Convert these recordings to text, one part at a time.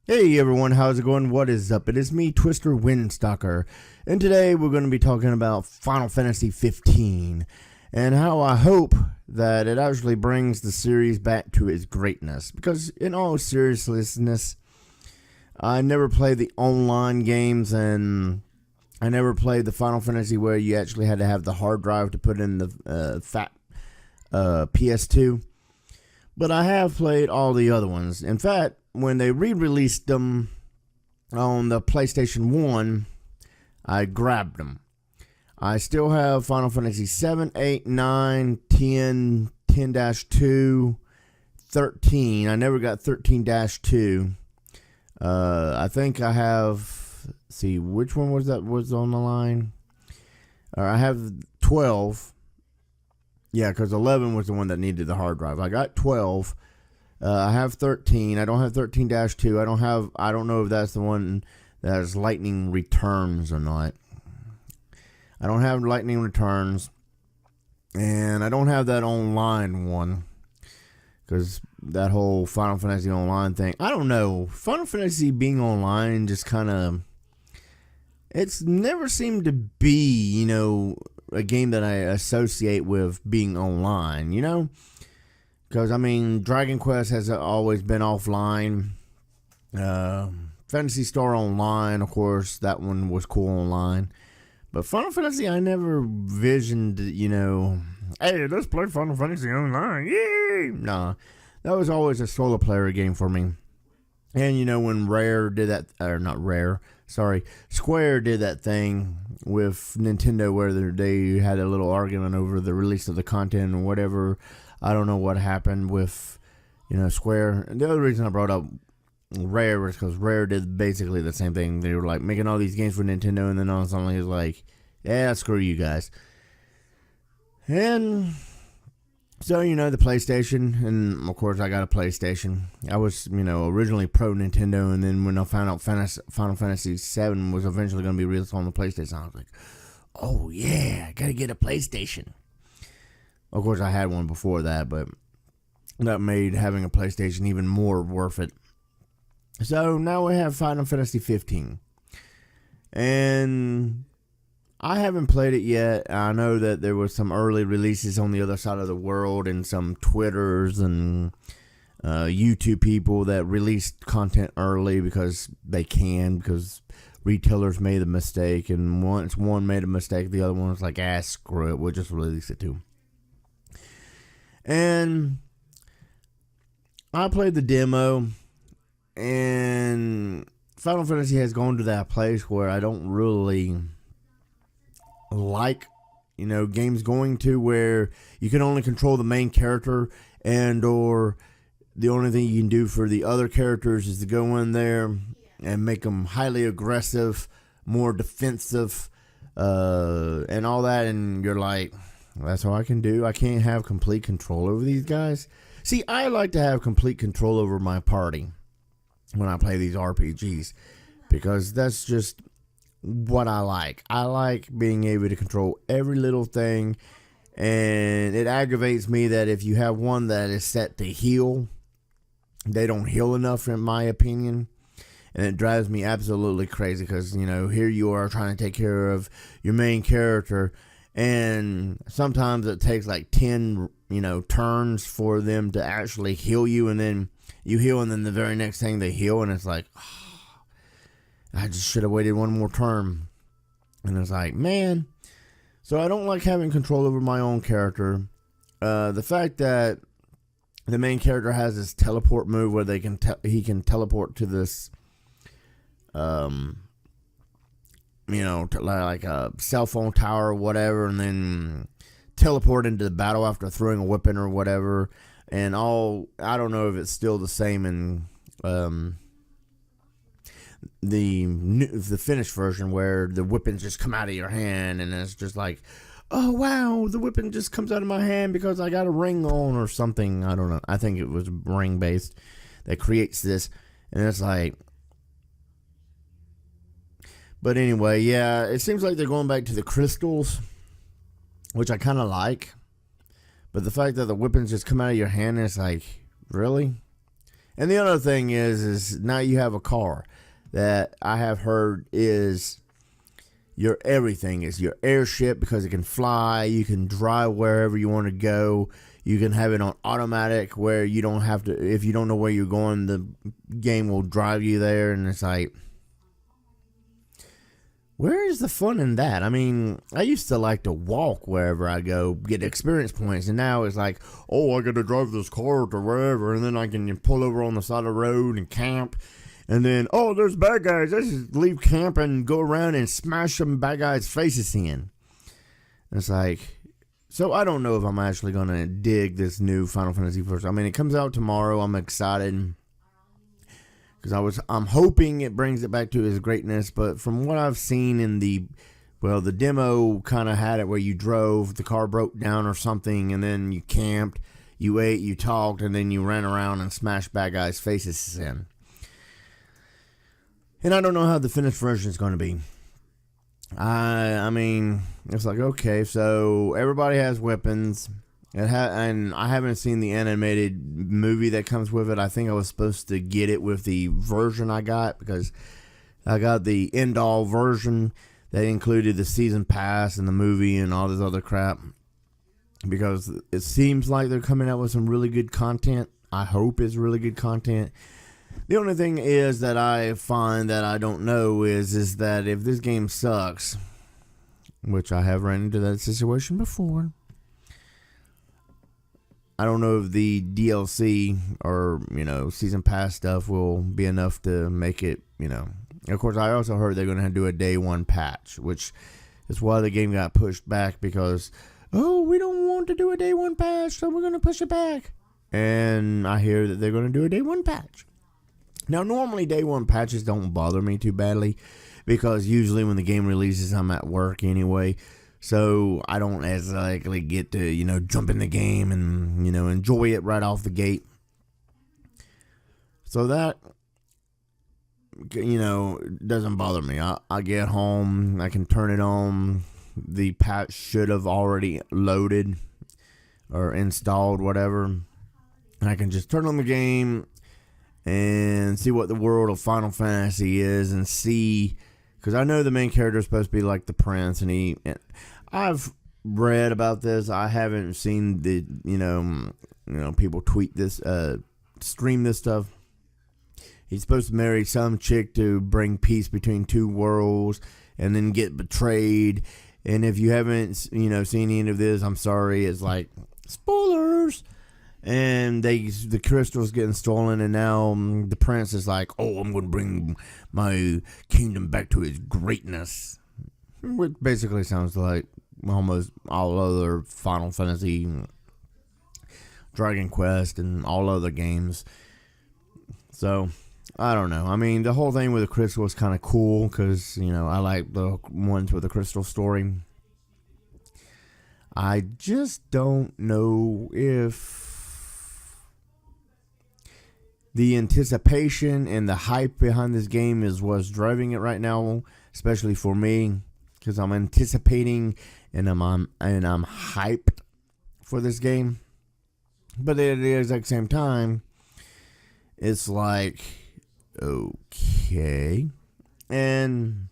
Hey everyone, how's it going? What is up? It is me, Twister Windstalker, and today we're going to be talking about Final Fantasy 15 and how I hope that it actually brings the series back to its greatness. Because in all seriousness, I never played the online games, and I never played the Final Fantasy where you actually had to have the hard drive to put in the fat PS2. But I have played all the other ones. In fact, when they re-released them on the PlayStation 1, I grabbed them. I still have Final Fantasy 7, 8, 9, 10, 10-2, 13. I never got 13-2. I think I have, see, which one was that was on the line? I have 12. Yeah, because 11 was the one that needed the hard drive. I got 12. I have 13. I don't have 13-2. I don't know if that's the one that has lightning returns or not. I don't have lightning returns. And I don't have that online one. Because that whole Final Fantasy Online thing. I don't know. Final Fantasy being online just kind of... It's never seemed to be, a game that I associate with being online, Because, Dragon Quest has always been offline. Phantasy Star Online, of course, that one was cool online. But Final Fantasy, I never visioned, hey, let's play Final Fantasy Online. Yay! Nah, that was always a solo player game for me. And, when Rare did that, or not Rare, sorry, Square did that thing with Nintendo where they had a little argument over the release of the content and whatever. I don't know what happened with, Square. And the other reason I brought up Rare was because Rare did basically the same thing. They were like making all these games for Nintendo, and then all of a sudden it was like, yeah, screw you guys. And so, the PlayStation, and of course I got a PlayStation. I was, originally pro Nintendo, and then when I found out Final Fantasy VII was eventually going to be released on the PlayStation, I was like, oh yeah, I got to get a PlayStation. Of course, I had one before that, but that made having a PlayStation even more worth it. So now we have Final Fantasy 15. And I haven't played it yet. I know that there was some early releases on the other side of the world, and some Twitters and YouTube people that released content early because they can, because retailers made a mistake, and once one made a mistake, the other one was like, screw it, we'll just release it too. And I played the demo, and Final Fantasy has gone to that place where I don't really like, games going to where you can only control the main character, and or the only thing you can do for the other characters is to go in there and make them highly aggressive, more defensive, and all that, and you're like, that's all I can do. I can't have complete control over these guys. See, I like to have complete control over my party when I play these RPGs, because that's just what I like. I like being able to control every little thing, and it aggravates me that if you have one that is set to heal, they don't heal enough, in my opinion. And it drives me absolutely crazy because, here you are trying to take care of your main character, and sometimes it takes like 10, turns for them to actually heal you, and then you heal, and then the very next thing they heal, and it's like, oh, I just should have waited one more turn. And it's like, man. So I don't like having control over my own character. The fact that the main character has this teleport move where he can teleport to this, like a cell phone tower or whatever, and then teleport into the battle after throwing a weapon or whatever. And I don't know if it's still the same in the finished version, where the weapons just come out of your hand, and it's just like, oh wow, the weapon just comes out of my hand because I got a ring on or something. I don't know. I think it was ring based that creates this, and it's like, but anyway, yeah, it seems like they're going back to the crystals, which I kind of like. But the fact that the weapons just come out of your hand, it's like, really? And the other thing is now you have a car that I have heard is your everything. Is your airship because it can fly. You can drive wherever you want to go. You can have it on automatic where you don't have to, if you don't know where you're going, the game will drive you there. And it's like, where is the fun in that? I mean, I used to like to walk wherever I go, get experience points, and now it's like, oh, I got to drive this car to wherever, and then I can pull over on the side of the road and camp, and then, oh, there's bad guys. I just leave camp and go around and smash some bad guys' faces in. And it's like, so I don't know if I'm actually going to dig this new Final Fantasy first. I mean, it comes out tomorrow. I'm excited. Because I'm hoping it brings it back to its greatness, but from what I've seen in the demo kind of had it where you drove, the car broke down or something, and then you camped, you ate, you talked, and then you ran around and smashed bad guys' faces in. And I don't know how the finished version is going to be. I mean, it's like, okay, so everybody has weapons. And I haven't seen the animated movie that comes with it. I think I was supposed to get it with the version I got because I got the end-all version that included the season pass and the movie and all this other crap. Because it seems like they're coming out with some really good content. I hope it's really good content. The only thing is that I find that I don't know is that if this game sucks, which I have run into that situation before, I don't know if the DLC or, season pass stuff will be enough to make it, Of course, I also heard they're going to do a day one patch, which is why the game got pushed back because, oh, we don't want to do a day one patch, so we're going to push it back. And I hear that they're going to do a day one patch. Now, normally day one patches don't bother me too badly because usually when the game releases, I'm at work anyway. So I don't as likely get to, jump in the game and, enjoy it right off the gate. So that, doesn't bother me. I get home, I can turn it on. The patch should have already loaded or installed, whatever. And I can just turn on the game and see what the world of Final Fantasy is and see, because I know the main character is supposed to be like the prince, and I've read about this. I haven't seen the, people tweet this, stream this stuff. He's supposed to marry some chick to bring peace between two worlds and then get betrayed. And if you haven't, seen any of this, I'm sorry. It's like, spoilers. And the crystal's getting stolen, and now the prince is like, oh, I'm going to bring my kingdom back to its greatness. Which basically sounds like almost all other Final Fantasy, Dragon Quest, and all other games. So, I don't know. I mean, the whole thing with the crystal was kind of cool because, I like the ones with the crystal story. I just don't know if the anticipation and the hype behind this game is what's driving it right now, especially for me, because I'm anticipating and I'm hyped for this game. But at the exact same time, it's like, okay. And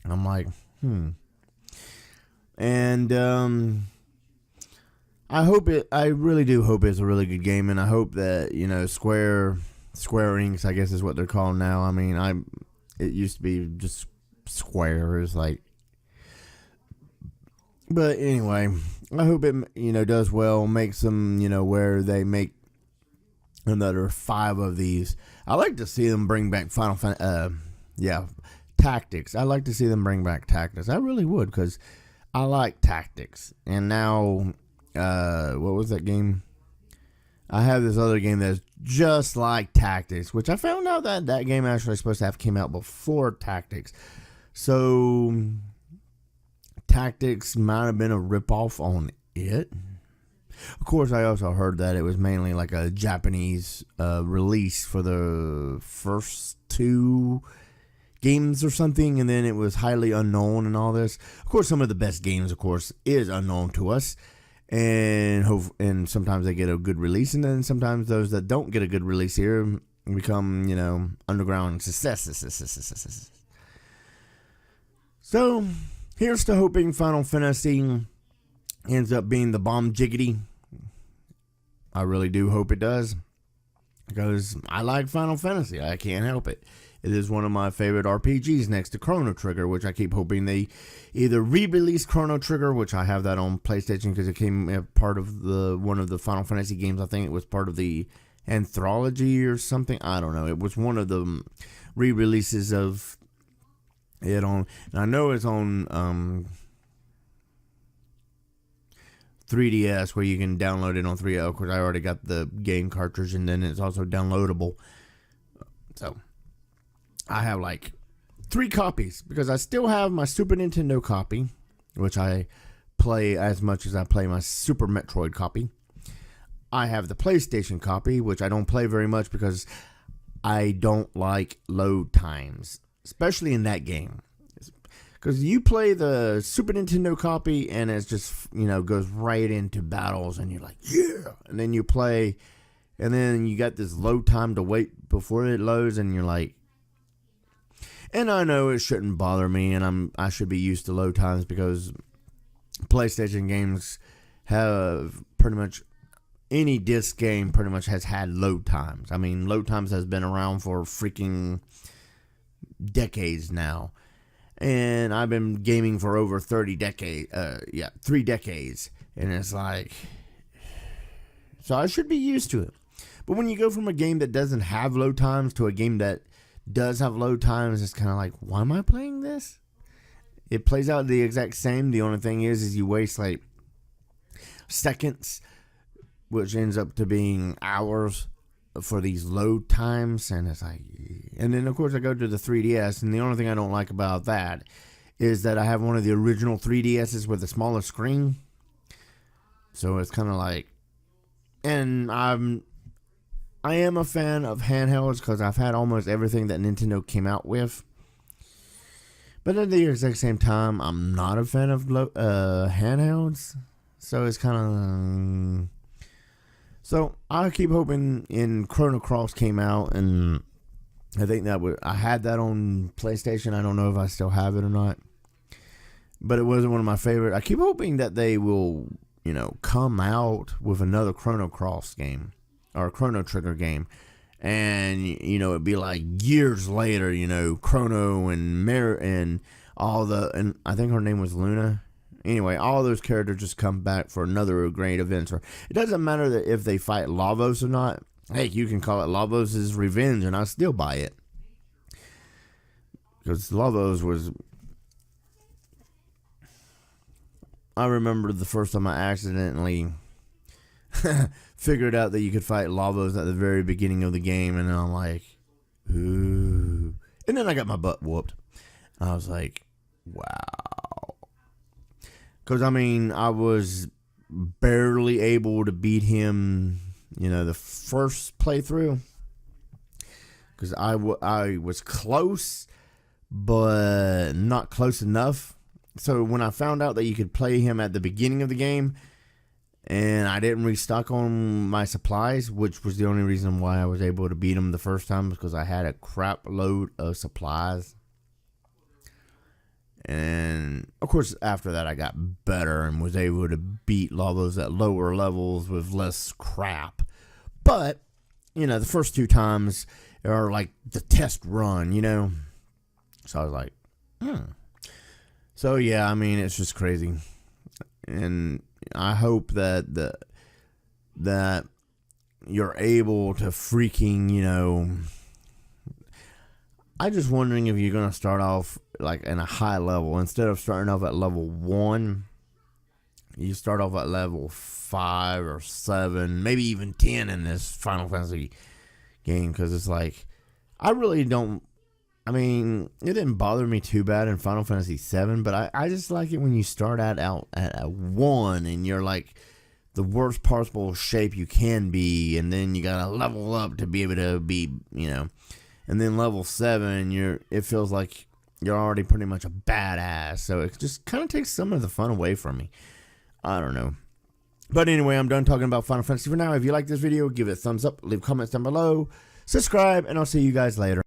I'm like, And I really do hope it's a really good game, and I hope that, Square Enix, I guess is what they're called now. I mean, it used to be just Square, is like, but anyway, I hope it, does well, makes them, where they make another 5 of these. I like to see them bring back Tactics. I like to see them bring back Tactics. I really would, because I like Tactics. And now, what was that game? I have this other game that's just like Tactics, which I found out that game actually supposed to have came out before Tactics. So, Tactics might have been a ripoff on it. Of course, I also heard that it was mainly like a Japanese release for the first 2 games or something, and then it was highly unknown and all this. Of course, some of the best games, of course, is unknown to us. and sometimes they get a good release, and then sometimes those that don't get a good release here become, underground successes. So here's to hoping Final Fantasy ends up being the bomb jiggity. I really do hope it does, because I like Final Fantasy. I can't help it. It is one of my favorite RPGs next to Chrono Trigger, which I keep hoping they either re-release Chrono Trigger, which I have that on PlayStation because it came part of one of the Final Fantasy games. I think it was part of the anthology or something. I don't know. It was one of the re-releases of it on, and I know it's on 3DS, where you can download it on 3DS. Of course, I already got the game cartridge, and then it's also downloadable. So I have like 3 copies, because I still have my Super Nintendo copy, which I play as much as I play my Super Metroid copy. I have the PlayStation copy, which I don't play very much because I don't like load times, especially in that game. Because you play the Super Nintendo copy and it's just, goes right into battles and you're like, yeah. And then you play, and then you got this load time to wait before it loads, and you're like, and I know it shouldn't bother me, and I should be used to load times, because PlayStation games have pretty much, any disc game pretty much has had load times. I mean, load times has been around for freaking decades now. And I've been gaming for over 3 decades. And it's like, so I should be used to it. But when you go from a game that doesn't have load times to a game that does have load times, it's kind of like, why am I playing this? It plays out the exact same. The only thing is you waste like seconds, which ends up to being hours for these load times. And it's like, and then of course I go to the 3DS, and the only thing I don't like about that is that I have one of the original 3DSs with a smaller screen. So it's kind of like, and I am a fan of handhelds, because I've had almost everything that Nintendo came out with. But at the exact same time, I'm not a fan of handhelds. So it's kind of, so I keep hoping. In Chrono Cross came out, and I think I had that on PlayStation. I don't know if I still have it or not, but it wasn't one of my favorite. I keep hoping that they will, come out with another Chrono Cross game or Chrono Trigger game, and it'd be like years later. Chrono and and I think her name was Luna. Anyway, all those characters just come back for another great event. Or it doesn't matter that if they fight Lavos or not. Hey, you can call it Lavos' Revenge, and I'll still buy it. Because Lavos was... I remember the first time I accidentally figured out that you could fight Lavos at the very beginning of the game, and I'm like, ooh. And then I got my butt whooped. I was like, wow. Because, I was barely able to beat him, the first playthrough. Because I was close, but not close enough. So when I found out that you could play him at the beginning of the game, and I didn't restock on my supplies, which was the only reason why I was able to beat him the first time, because I had a crap load of supplies. And, of course, after that, I got better and was able to beat Lavos at lower levels with less crap. But, the first 2 times are like the test run, So I was like, So, yeah, it's just crazy. And I hope that that you're able to freaking, I'm just wondering if you're going to start off like in a high level. Instead of starting off at level 1, you start off at level 5 or 7, maybe even 10 in this Final Fantasy game. Because it's like, I really don't, it didn't bother me too bad in Final Fantasy 7, but I just like it when you start out at a 1 and you're like the worst possible shape you can be, and then you got to level up to be able to be, and then level 7, it feels like you're already pretty much a badass. So it just kind of takes some of the fun away from me. I don't know. But anyway, I'm done talking about Final Fantasy for now. If you like this video, give it a thumbs up, leave comments down below, subscribe, and I'll see you guys later.